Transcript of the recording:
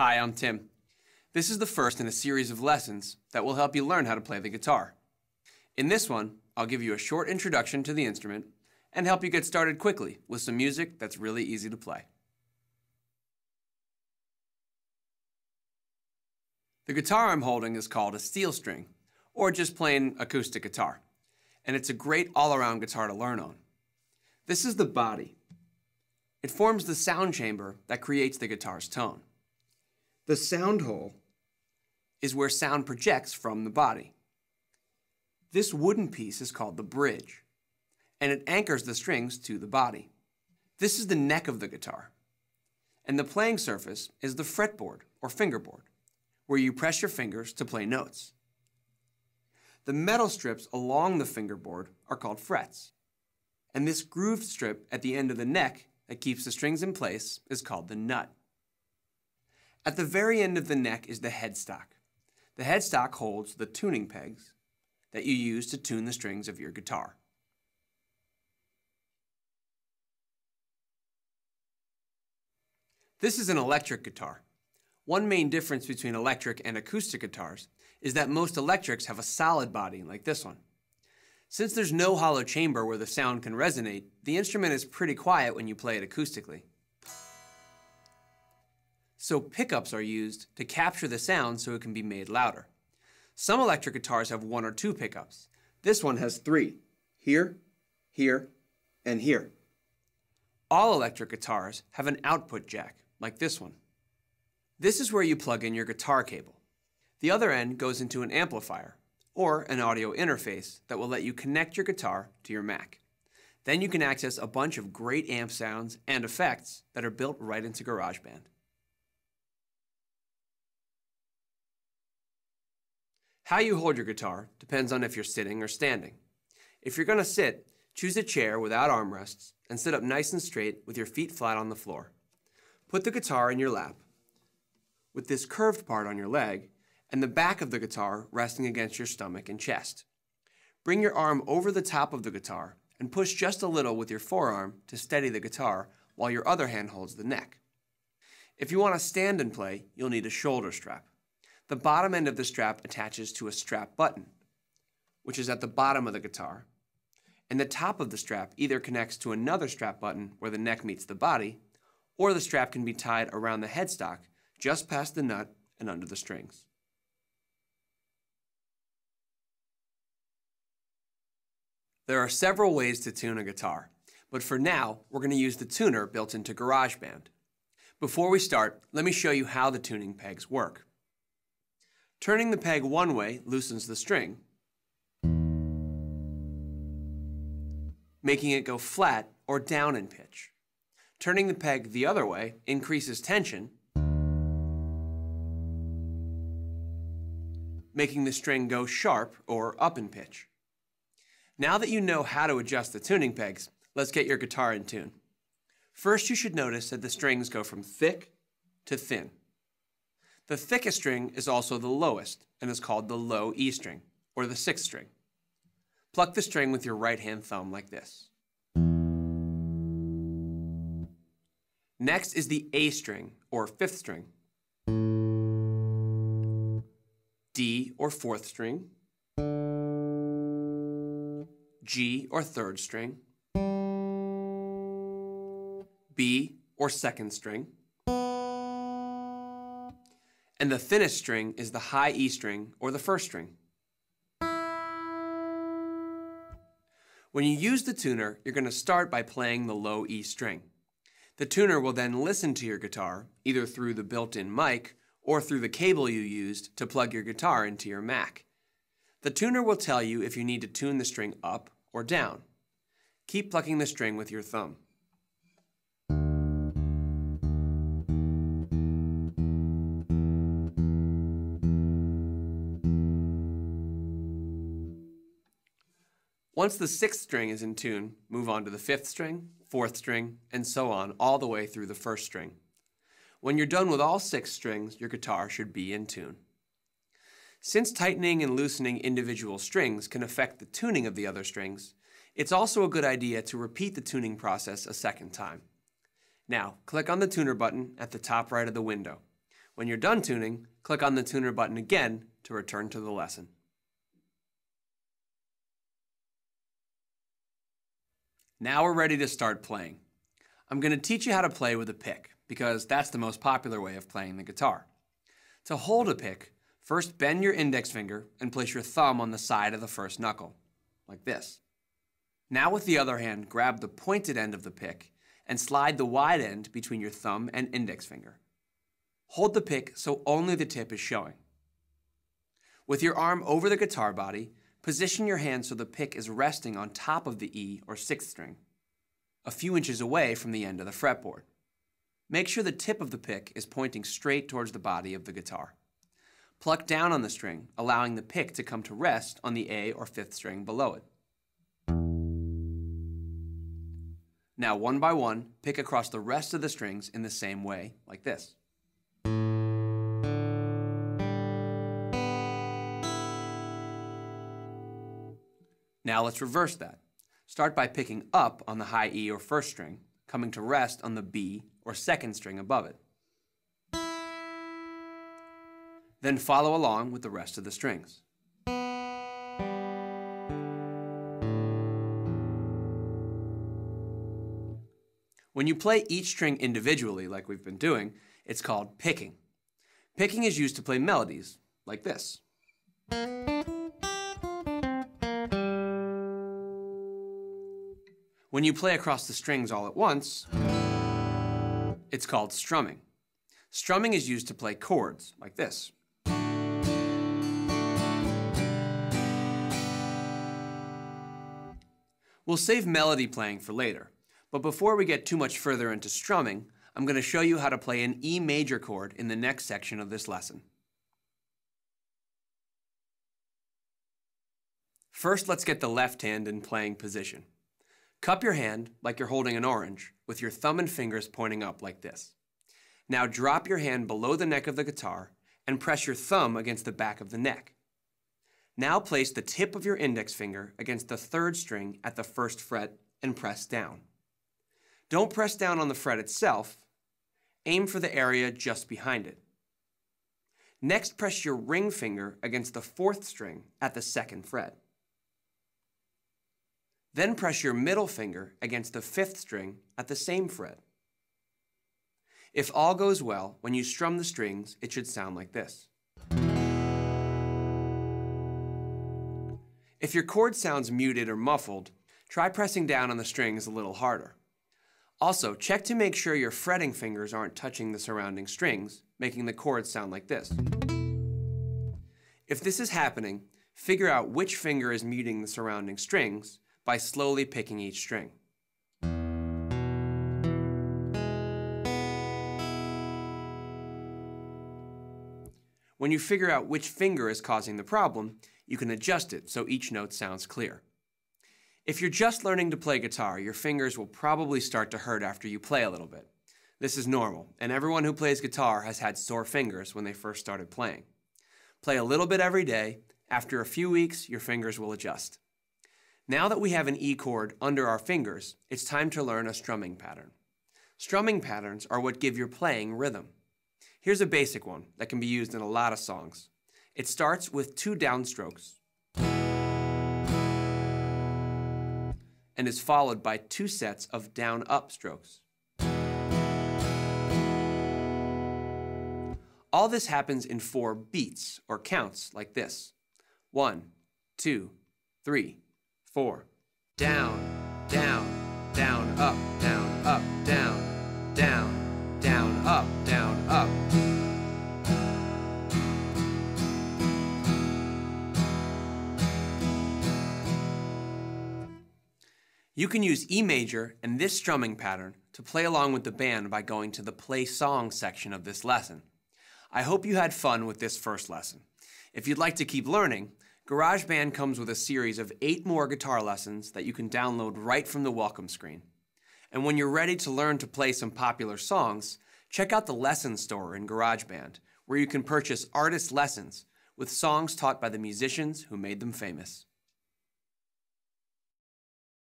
Hi, I'm Tim. This is the first in a series of lessons that will help you learn how to play the guitar. In this one, I'll give you a short introduction to the instrument and help you get started quickly with some music that's really easy to play. The guitar I'm holding is called a steel string, or just plain acoustic guitar, and it's a great all-around guitar to learn on. This is the body. It forms the sound chamber that creates the guitar's tone. The sound hole is where sound projects from the body. This wooden piece is called the bridge, and it anchors the strings to the body. This is the neck of the guitar, and the playing surface is the fretboard or fingerboard, where you press your fingers to play notes. The metal strips along the fingerboard are called frets, and this grooved strip at the end of the neck that keeps the strings in place is called the nut. At the very end of the neck is the headstock. The headstock holds the tuning pegs that you use to tune the strings of your guitar. This is an electric guitar. One main difference between electric and acoustic guitars is that most electrics have a solid body like this one. Since there's no hollow chamber where the sound can resonate, the instrument is pretty quiet when you play it acoustically. So pickups are used to capture the sound so it can be made louder. Some electric guitars have 1 or 2 pickups. This one has 3, here, here, and here. All electric guitars have an output jack, like this one. This is where you plug in your guitar cable. The other end goes into an amplifier, or an audio interface that will let you connect your guitar to your Mac. Then you can access a bunch of great amp sounds and effects that are built right into GarageBand. How you hold your guitar depends on if you're sitting or standing. If you're going to sit, choose a chair without armrests and sit up nice and straight with your feet flat on the floor. Put the guitar in your lap, with this curved part on your leg, and the back of the guitar resting against your stomach and chest. Bring your arm over the top of the guitar and push just a little with your forearm to steady the guitar while your other hand holds the neck. If you want to stand and play, you'll need a shoulder strap. The bottom end of the strap attaches to a strap button, which is at the bottom of the guitar, and the top of the strap either connects to another strap button where the neck meets the body, or the strap can be tied around the headstock just past the nut and under the strings. There are several ways to tune a guitar, but for now, we're going to use the tuner built into GarageBand. Before we start, let me show you how the tuning pegs work. Turning the peg one way loosens the string, making it go flat or down in pitch. Turning the peg the other way increases tension, making the string go sharp or up in pitch. Now that you know how to adjust the tuning pegs, let's get your guitar in tune. First, you should notice that the strings go from thick to thin. The thickest string is also the lowest and is called the low E string, or the 6th string. Pluck the string with your right-hand thumb like this. Next is the A string, or 5th string, D, or 4th string, G, or 3rd string, B, or 2nd string, and the thinnest string is the high E string, or the 1st string. When you use the tuner, you're going to start by playing the low E string. The tuner will then listen to your guitar, either through the built-in mic or through the cable you used to plug your guitar into your Mac. The tuner will tell you if you need to tune the string up or down. Keep plucking the string with your thumb. Once the 6th string is in tune, move on to the 5th string, 4th string, and so on all the way through the 1st string. When you're done with all 6 strings, your guitar should be in tune. Since tightening and loosening individual strings can affect the tuning of the other strings, it's also a good idea to repeat the tuning process a second time. Now, click on the tuner button at the top right of the window. When you're done tuning, click on the tuner button again to return to the lesson. Now we're ready to start playing. I'm going to teach you how to play with a pick, because that's the most popular way of playing the guitar. To hold a pick, first bend your index finger and place your thumb on the side of the first knuckle, like this. Now with the other hand, grab the pointed end of the pick and slide the wide end between your thumb and index finger. Hold the pick so only the tip is showing. With your arm over the guitar body, position your hand so the pick is resting on top of the E or sixth string, a few inches away from the end of the fretboard. Make sure the tip of the pick is pointing straight towards the body of the guitar. Pluck down on the string, allowing the pick to come to rest on the A or fifth string below it. Now, one by one, pick across the rest of the strings in the same way, like this. Now let's reverse that. Start by picking up on the high E or first string, coming to rest on the B or second string above it. Then follow along with the rest of the strings. When you play each string individually, like we've been doing, it's called picking. Picking is used to play melodies, like this. When you play across the strings all at once, it's called strumming. Strumming is used to play chords, like this. We'll save melody playing for later, but before we get too much further into strumming, I'm going to show you how to play an E major chord in the next section of this lesson. First, let's get the left hand in playing position. Cup your hand like you're holding an orange, with your thumb and fingers pointing up like this. Now drop your hand below the neck of the guitar and press your thumb against the back of the neck. Now place the tip of your index finger against the third string at the first fret and press down. Don't press down on the fret itself, aim for the area just behind it. Next, press your ring finger against the fourth string at the second fret. Then press your middle finger against the fifth string at the same fret. If all goes well, when you strum the strings, it should sound like this. If your chord sounds muted or muffled, try pressing down on the strings a little harder. Also, check to make sure your fretting fingers aren't touching the surrounding strings, making the chords sound like this. If this is happening, figure out which finger is muting the surrounding strings by slowly picking each string. When you figure out which finger is causing the problem, you can adjust it so each note sounds clear. If you're just learning to play guitar, your fingers will probably start to hurt after you play a little bit. This is normal, and everyone who plays guitar has had sore fingers when they first started playing. Play a little bit every day. After a few weeks, your fingers will adjust. Now that we have an E chord under our fingers, it's time to learn a strumming pattern. Strumming patterns are what give your playing rhythm. Here's a basic one that can be used in a lot of songs. It starts with 2 downstrokes and is followed by 2 sets of down-up strokes. All this happens in 4 beats or counts like this. 1, 2, 3, 4. Down, down, down, up, down, up, down, down, down, up, down, up. You can use E major and this strumming pattern to play along with the band by going to the Play Songs section of this lesson. I hope you had fun with this first lesson. If you'd like to keep learning, GarageBand comes with a series of 8 more guitar lessons that you can download right from the welcome screen. And when you're ready to learn to play some popular songs, check out the Lesson Store in GarageBand, where you can purchase artist lessons with songs taught by the musicians who made them famous.